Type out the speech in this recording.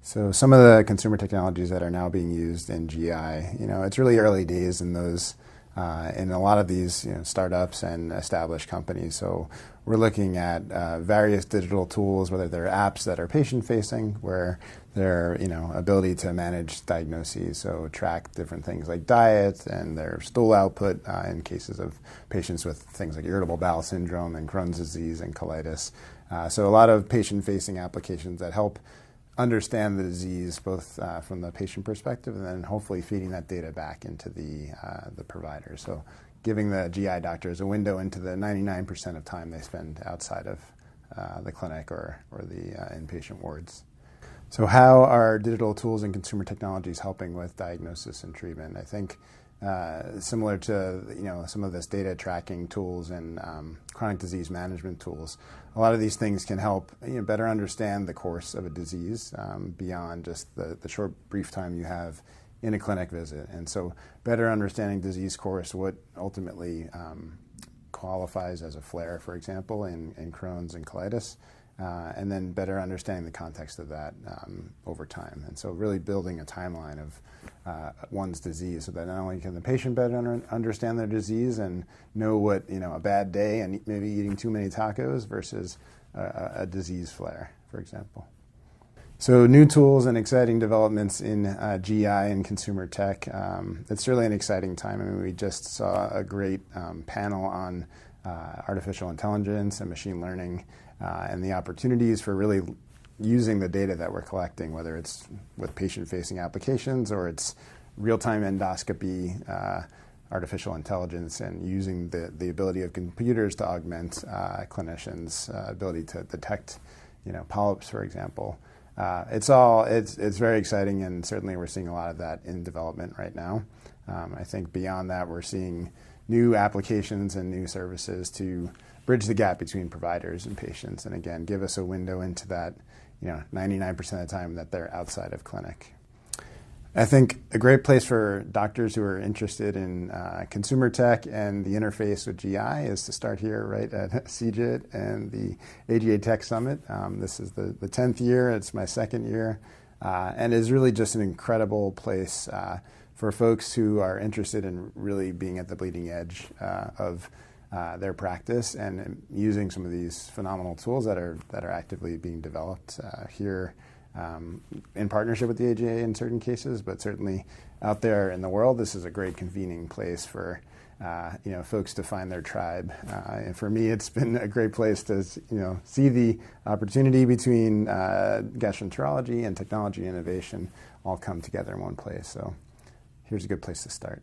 So some of the consumer technologies that are now being used in GI, it's really early days in those, in a lot of these startups and established companies. So we're looking at various digital tools, whether they're apps that are patient-facing, where their ability to manage diagnoses, so track different things like diet and their stool output in cases of patients with things like irritable bowel syndrome and Crohn's disease and colitis. So a lot of patient-facing applications that help understand the disease both from the patient perspective and then hopefully feeding that data back into the provider. So giving the GI doctors a window into the 99% of time they spend outside of the clinic or the inpatient wards. So how are digital tools and consumer technologies helping with diagnosis and treatment? I think similar to some of this data tracking tools and chronic disease management tools, a lot of these things can help better understand the course of a disease beyond just the short brief time you have in a clinic visit. And so better understanding disease course, what ultimately qualifies as a flare, for example, in Crohn's and colitis, and then better understanding the context of that over time. And so really building a timeline of one's disease so that not only can the patient better understand their disease and know what, a bad day and maybe eating too many tacos versus a disease flare, for example. So new tools and exciting developments in GI and consumer tech. It's really an exciting time. I mean, we just saw a great panel on artificial intelligence and machine learning and the opportunities for really using the data that we're collecting, whether it's with patient-facing applications or it's real-time endoscopy, artificial intelligence, and using the ability of computers to augment clinicians' ability to detect, polyps, for example. It's very exciting, and certainly we're seeing a lot of that in development right now. I think beyond that, we're seeing new applications and new services to bridge the gap between providers and patients, and again, give us a window into that, 99% of the time that they're outside of clinic. I think a great place for doctors who are interested in consumer tech and the interface with GI is to start here right at CGIT and the AGA Tech Summit. This is the 10th year. It's my second year, and is really just an incredible place for folks who are interested in really being at the bleeding edge of their practice and using some of these phenomenal tools that are actively being developed here in partnership with the AGA in certain cases, but certainly out there in the world, this is a great convening place for folks to find their tribe. And for me, it's been a great place to see the opportunity between gastroenterology and technology innovation all come together in one place. So here's a good place to start.